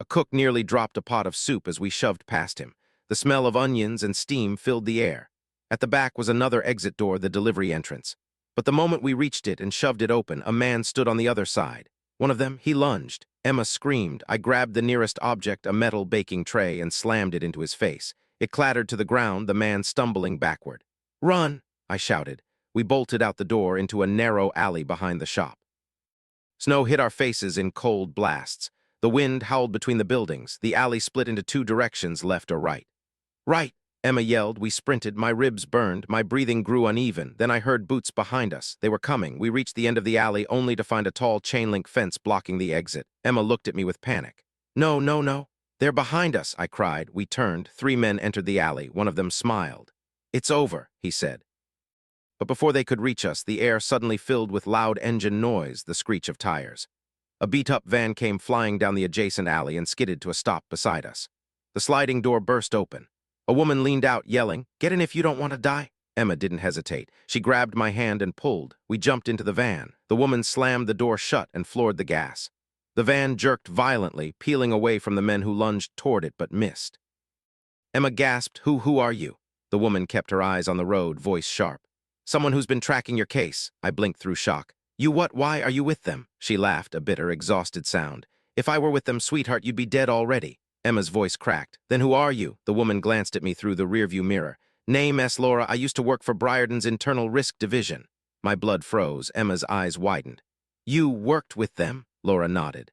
A cook nearly dropped a pot of soup as we shoved past him. The smell of onions and steam filled the air. At the back was another exit door, the delivery entrance. But the moment we reached it and shoved it open, a man stood on the other side. One of them, he lunged. Emma screamed. I grabbed the nearest object, a metal baking tray, and slammed it into his face. It clattered to the ground, the man stumbling backward. "Run!" I shouted. We bolted out the door into a narrow alley behind the shop. Snow hit our faces in cold blasts. The wind howled between the buildings. The alley split into two directions, left or right. "Right!" Emma yelled. We sprinted. My ribs burned. My breathing grew uneven. Then I heard boots behind us. They were coming. We reached the end of the alley only to find a tall chain-link fence blocking the exit. Emma looked at me with panic. "No, no, no. They're behind us," I cried. We turned. 3 men entered the alley. One of them smiled. "It's over," he said. But before they could reach us, the air suddenly filled with loud engine noise, the screech of tires. A beat-up van came flying down the adjacent alley and skidded to a stop beside us. The sliding door burst open. A woman leaned out, yelling, "Get in if you don't want to die." Emma didn't hesitate. She grabbed my hand and pulled. We jumped into the van. The woman slammed the door shut and floored the gas. The van jerked violently, peeling away from the men who lunged toward it but missed. Emma gasped, Who are you?" The woman kept her eyes on the road, voice sharp. "Someone who's been tracking your case." I blinked through shock. "You what? Why are you with them?" She laughed, a bitter, exhausted sound. "If I were with them, sweetheart, you'd be dead already." Emma's voice cracked. "Then who are you?" The woman glanced at me through the rearview mirror. "Name S. Laura. I used to work for Briarden's Internal Risk Division." My blood froze. Emma's eyes widened. "You worked with them?" Laura nodded.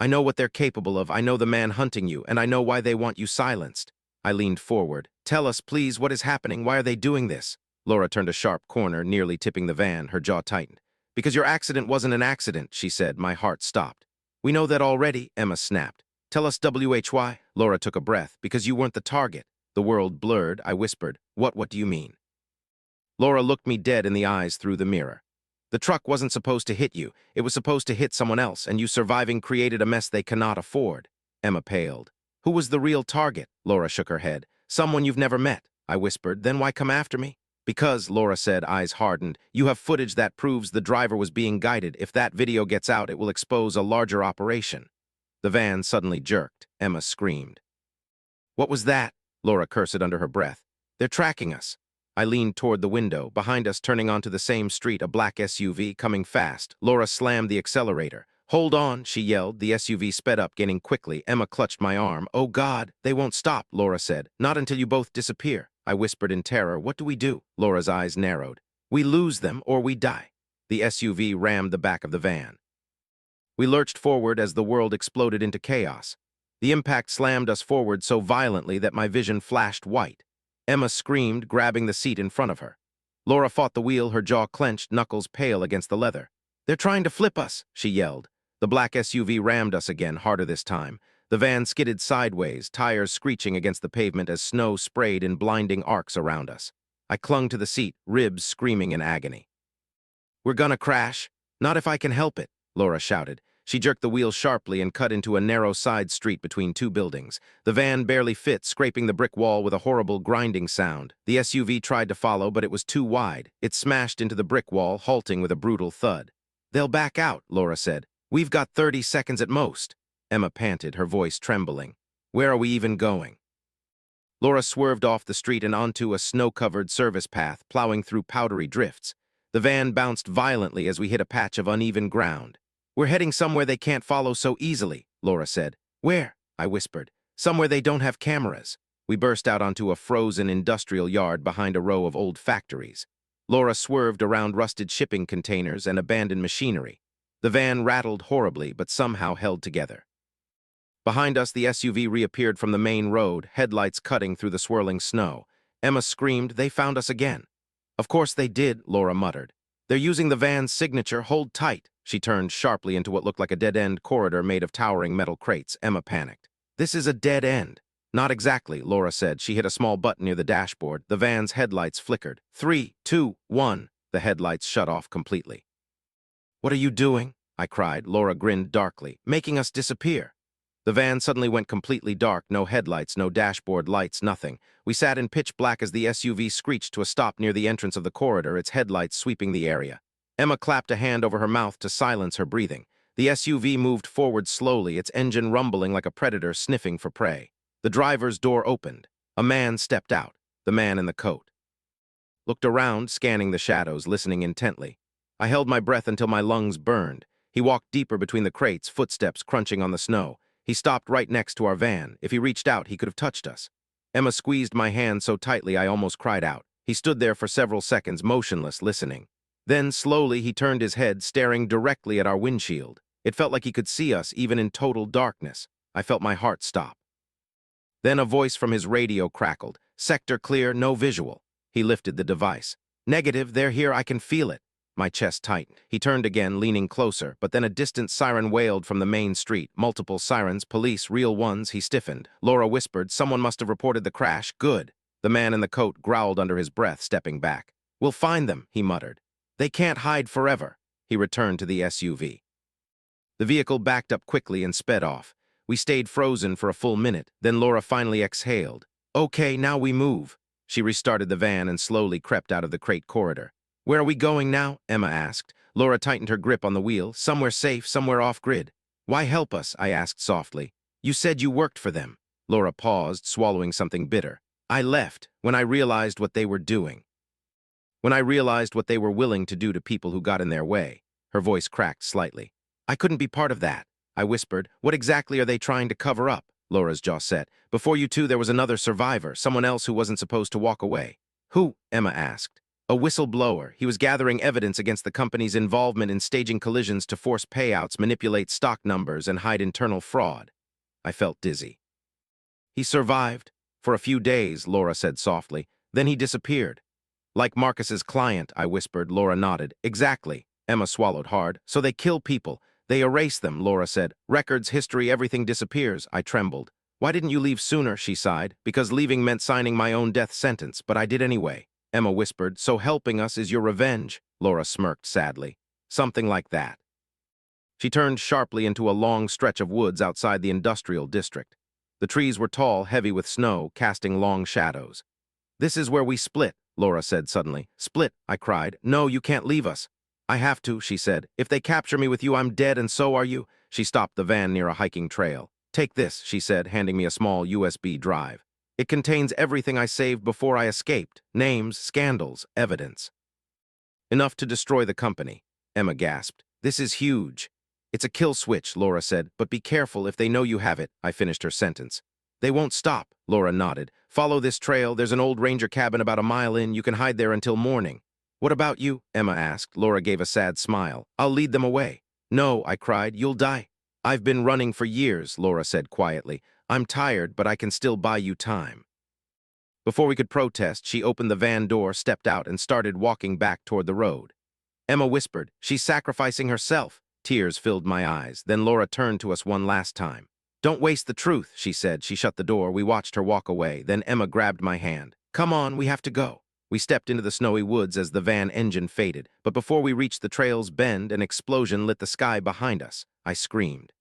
I know what they're capable of, I know the man hunting you, and I know why they want you silenced. I leaned forward. Tell us, please, what is happening? Why are they doing this? Laura turned a sharp corner, nearly tipping the van, her jaw tightened. Because your accident wasn't an accident, she said. My heart stopped. We know that already, Emma snapped. Tell us why. Laura took a breath. Because you weren't the target. The world blurred. I whispered. What do you mean? Laura looked me dead in the eyes through the mirror. The truck wasn't supposed to hit you. It was supposed to hit someone else, and you surviving created a mess they cannot afford. Emma paled. Who was the real target? Laura shook her head. Someone you've never met. I whispered. Then why come after me? Because, Laura said, eyes hardened, you have footage that proves the driver was being guided. If that video gets out, it will expose a larger operation. The van suddenly jerked. Emma screamed. What was that? Laura cursed under her breath. They're tracking us. I leaned toward the window. Behind us, turning onto the same street, a black SUV coming fast. Laura slammed the accelerator. Hold on, she yelled. The SUV sped up, gaining quickly. Emma clutched my arm. Oh, God, they won't stop, Laura said. Not until you both disappear. I whispered in terror. What do we do? Laura's eyes narrowed. We lose them or we die. The SUV rammed the back of the van. We lurched forward as the world exploded into chaos. The impact slammed us forward so violently that my vision flashed white. Emma screamed, grabbing the seat in front of her. Laura fought the wheel, her jaw clenched, knuckles pale against the leather. They're trying to flip us, she yelled. The black SUV rammed us again, harder this time. The van skidded sideways, tires screeching against the pavement as snow sprayed in blinding arcs around us. I clung to the seat, ribs screaming in agony. We're gonna crash. Not if I can help it, Laura shouted. She jerked the wheel sharply and cut into a narrow side street between two buildings. The van barely fit, scraping the brick wall with a horrible grinding sound. The SUV tried to follow, but it was too wide. It smashed into the brick wall, halting with a brutal thud. They'll back out, Laura said. We've got 30 seconds at most. Emma panted, her voice trembling. Where are we even going? Laura swerved off the street and onto a snow-covered service path, plowing through powdery drifts. The van bounced violently as we hit a patch of uneven ground. We're heading somewhere they can't follow so easily, Laura said. Where? I whispered. Somewhere they don't have cameras. We burst out onto a frozen industrial yard behind a row of old factories. Laura swerved around rusted shipping containers and abandoned machinery. The van rattled horribly, but somehow held together. Behind us, the SUV reappeared from the main road, headlights cutting through the swirling snow. Emma screamed, they found us again. Of course they did, Laura muttered. They're using the van's signature, hold tight. She turned sharply into what looked like a dead-end corridor made of towering metal crates. Emma panicked. This is a dead end. Not exactly, Laura said. She hit a small button near the dashboard. The van's headlights flickered. 3, 2, 1. The headlights shut off completely. What are you doing? I cried. Laura grinned darkly. Making us disappear. The van suddenly went completely dark. No headlights, no dashboard lights, nothing. We sat in pitch black as the SUV screeched to a stop near the entrance of the corridor, its headlights sweeping the area. Emma clapped a hand over her mouth to silence her breathing. The SUV moved forward slowly, its engine rumbling like a predator sniffing for prey. The driver's door opened. A man stepped out, the man in the coat. Looked around, scanning the shadows, listening intently. I held my breath until my lungs burned. He walked deeper between the crates, footsteps crunching on the snow. He stopped right next to our van. If he reached out, he could have touched us. Emma squeezed my hand so tightly I almost cried out. He stood there for several seconds, motionless, listening. Then, slowly, he turned his head, staring directly at our windshield. It felt like he could see us, even in total darkness. I felt my heart stop. Then a voice from his radio crackled. Sector clear, no visual. He lifted the device. Negative, they're here, I can feel it. My chest tightened. He turned again, leaning closer, but then a distant siren wailed from the main street. Multiple sirens, police, real ones. He stiffened. Laura whispered, someone must have reported the crash. Good. The man in the coat growled under his breath, stepping back. We'll find them, he muttered. They can't hide forever. He returned to the SUV. The vehicle backed up quickly and sped off. We stayed frozen for a full minute. Then Laura finally exhaled. Okay, now we move. She restarted the van and slowly crept out of the crate corridor. Where are we going now? Emma asked. Laura tightened her grip on the wheel. Somewhere safe, somewhere off-grid. Why help us? I asked softly. You said you worked for them. Laura paused, swallowing something bitter. I left when I realized what they were doing. When I realized what they were willing to do to people who got in their way. Her voice cracked slightly. I couldn't be part of that. I whispered. What exactly are they trying to cover up? Laura's jaw set. Before you two, there was another survivor, someone else who wasn't supposed to walk away. Who? Emma asked. A whistleblower. He was gathering evidence against the company's involvement in staging collisions to force payouts, manipulate stock numbers, and hide internal fraud. I felt dizzy. He survived. For a few days, Laura said softly. Then he disappeared. Like Marcus's client, I whispered. Laura nodded. Exactly. Emma swallowed hard. So they kill people. They erase them, Laura said. Records, history, everything disappears. I trembled. Why didn't you leave sooner, she sighed. Because leaving meant signing my own death sentence, but I did anyway. Emma whispered. So helping us is your revenge? Laura smirked sadly. Something like that. She turned sharply into a long stretch of woods outside the industrial district. The trees were tall, heavy with snow, casting long shadows. This is where we split, Laura said suddenly. Split, I cried. No, you can't leave us. I have to, she said. If they capture me with you, I'm dead, and so are you. She stopped the van near a hiking trail. Take this, she said, handing me a small USB drive. It contains everything I saved before I escaped. Names, scandals, evidence. Enough to destroy the company. Emma gasped. This is huge. It's a kill switch, Laura said, but be careful if they know you have it. I finished her sentence. They won't stop, Laura nodded. Follow this trail. There's an old ranger cabin about a mile in. You can hide there until morning. What about you? Emma asked. Laura gave a sad smile. I'll lead them away. No, I cried. You'll die. I've been running for years, Laura said quietly. I'm tired, but I can still buy you time. Before we could protest, she opened the van door, stepped out, and started walking back toward the road. Emma whispered, she's sacrificing herself. Tears filled my eyes. Then Laura turned to us one last time. Don't waste the truth, she said. She shut the door. We watched her walk away. Then Emma grabbed my hand. Come on, we have to go. We stepped into the snowy woods as the van engine faded, but before we reached the trail's bend, an explosion lit the sky behind us. I screamed.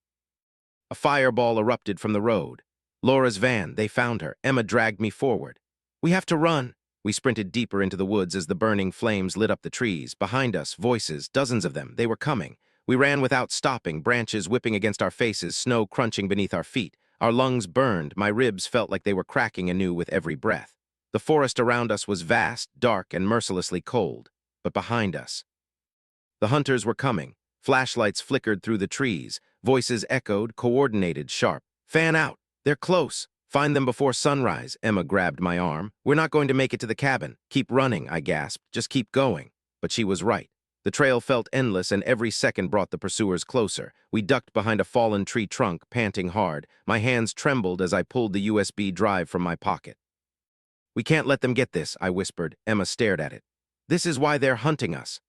A fireball erupted from the road. Laura's van, they found her. Emma dragged me forward. We have to run. We sprinted deeper into the woods as the burning flames lit up the trees. Behind us, voices, dozens of them. They were coming. We ran without stopping, branches whipping against our faces, snow crunching beneath our feet. Our lungs burned. My ribs felt like they were cracking anew with every breath. The forest around us was vast, dark, and mercilessly cold. But behind us, the hunters were coming. Flashlights flickered through the trees. Voices echoed, coordinated, sharp. Fan out. They're close. Find them before sunrise. Emma grabbed my arm. We're not going to make it to the cabin. Keep running, I gasped. Just keep going. But she was right. The trail felt endless, and every second brought the pursuers closer. We ducked behind a fallen tree trunk, panting hard. My hands trembled as I pulled the USB drive from my pocket. We can't let them get this, I whispered. Emma stared at it. This is why they're hunting us.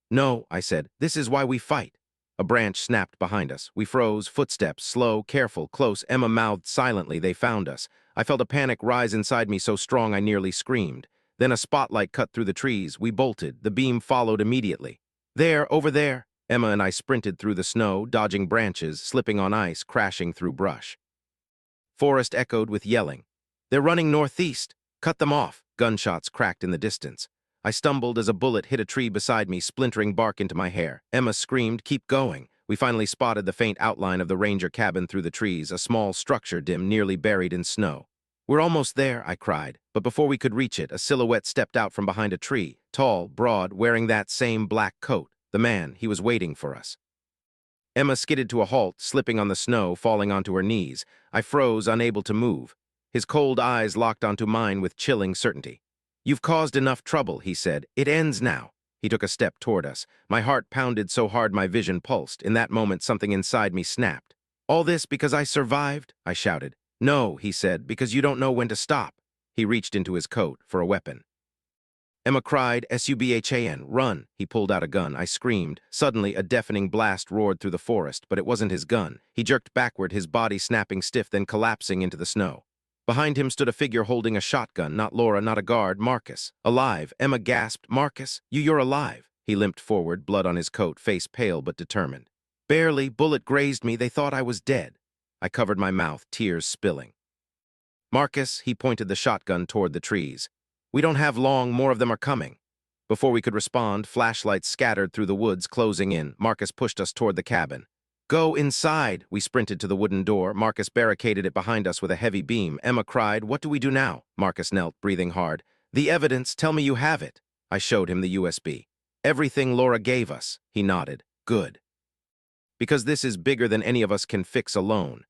No, I said. This is why we fight. A branch snapped behind us. We froze, footsteps, slow, careful, close. Emma mouthed silently. They found us. I felt a panic rise inside me so strong I nearly screamed. Then a spotlight cut through the trees. We bolted. The beam followed immediately. There, over there. Emma and I sprinted through the snow, dodging branches, slipping on ice, crashing through brush. Forest echoed with yelling. They're running northeast. Cut them off. Gunshots cracked in the distance. I stumbled as a bullet hit a tree beside me, splintering bark into my hair. Emma screamed, keep going. We finally spotted the faint outline of the ranger cabin through the trees, a small structure dim, nearly buried in snow. We're almost there, I cried. But before we could reach it, a silhouette stepped out from behind a tree, tall, broad, wearing that same black coat. The man, he was waiting for us. Emma skidded to a halt, slipping on the snow, falling onto her knees. I froze, unable to move. His cold eyes locked onto mine with chilling certainty. You've caused enough trouble, he said. It ends now. He took a step toward us. My heart pounded so hard my vision pulsed. In that moment, something inside me snapped. All this because I survived? I shouted. No, he said, because you don't know when to stop. He reached into his coat for a weapon. Emma cried, S-U-B-H-A-N, run. He pulled out a gun. I screamed. Suddenly, a deafening blast roared through the forest, but it wasn't his gun. He jerked backward, his body snapping stiff, then collapsing into the snow. Behind him stood a figure holding a shotgun, not Laura, not a guard, Marcus. Alive. Emma gasped, Marcus, you're alive. He limped forward, blood on his coat, face pale but determined. Barely, bullet grazed me, they thought I was dead. I covered my mouth, tears spilling. Marcus, he pointed the shotgun toward the trees. We don't have long, more of them are coming. Before we could respond, flashlights scattered through the woods, closing in. Marcus pushed us toward the cabin. Go inside. We sprinted to the wooden door. Marcus barricaded it behind us with a heavy beam. Emma cried, what do we do now? Marcus knelt, breathing hard. The evidence, tell me you have it. I showed him the USB. Everything Laura gave us. He nodded. Good. Because this is bigger than any of us can fix alone.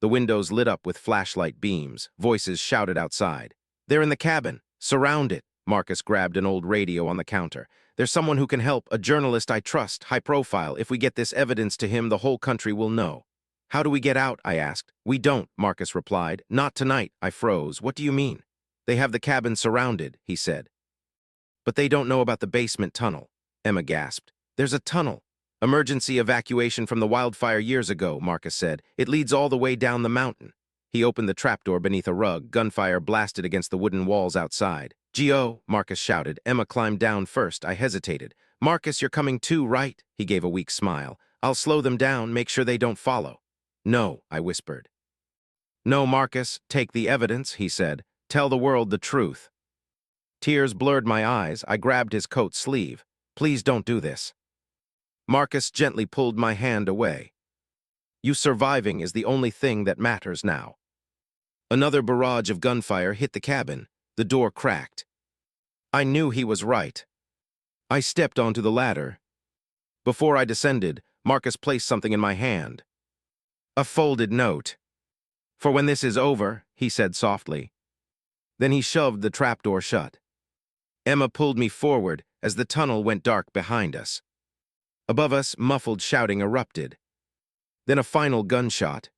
The windows lit up with flashlight beams. Voices shouted outside. They're in the cabin. Surround it. Marcus grabbed an old radio on the counter. There's someone who can help, a journalist I trust, high profile. If we get this evidence to him, the whole country will know. How do we get out? I asked. We don't, Marcus replied. Not tonight. I froze. What do you mean? They have the cabin surrounded, he said. But they don't know about the basement tunnel. Emma gasped. There's a tunnel. Emergency evacuation from the wildfire years ago, Marcus said. It leads all the way down the mountain. He opened the trapdoor beneath a rug. Gunfire blasted against the wooden walls outside. G.O., Marcus shouted. Emma climbed down first. I hesitated. Marcus, you're coming too, right? He gave a weak smile. I'll slow them down, make sure they don't follow. No, I whispered. No, Marcus, take the evidence, he said. Tell the world the truth. Tears blurred my eyes. I grabbed his coat sleeve. Please don't do this. Marcus gently pulled my hand away. You surviving is the only thing that matters now. Another barrage of gunfire hit the cabin. The door cracked. I knew he was right. I stepped onto the ladder. Before I descended, Marcus placed something in my hand. A folded note. For when this is over, he said softly. Then he shoved the trapdoor shut. Emma pulled me forward as the tunnel went dark behind us. Above us, muffled shouting erupted. Then a final gunshot.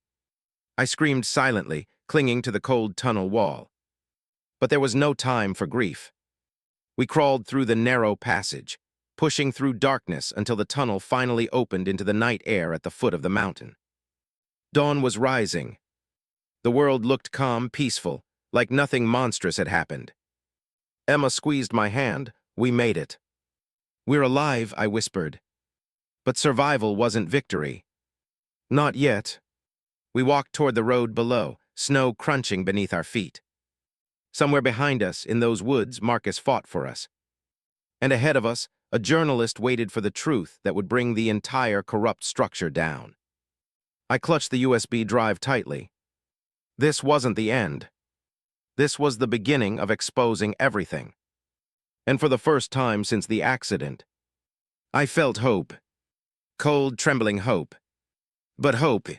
I screamed silently, clinging to the cold tunnel wall. But there was no time for grief. We crawled through the narrow passage, pushing through darkness until the tunnel finally opened into the night air at the foot of the mountain. Dawn was rising. The world looked calm, peaceful, like nothing monstrous had happened. Emma squeezed my hand. We made it. We're alive, I whispered. But survival wasn't victory. Not yet. We walked toward the road below, snow crunching beneath our feet. Somewhere behind us, in those woods, Marcus fought for us. And ahead of us, a journalist waited for the truth that would bring the entire corrupt structure down. I clutched the USB drive tightly. This wasn't the end. This was the beginning of exposing everything. And for the first time since the accident, I felt hope. Cold, trembling hope. But hope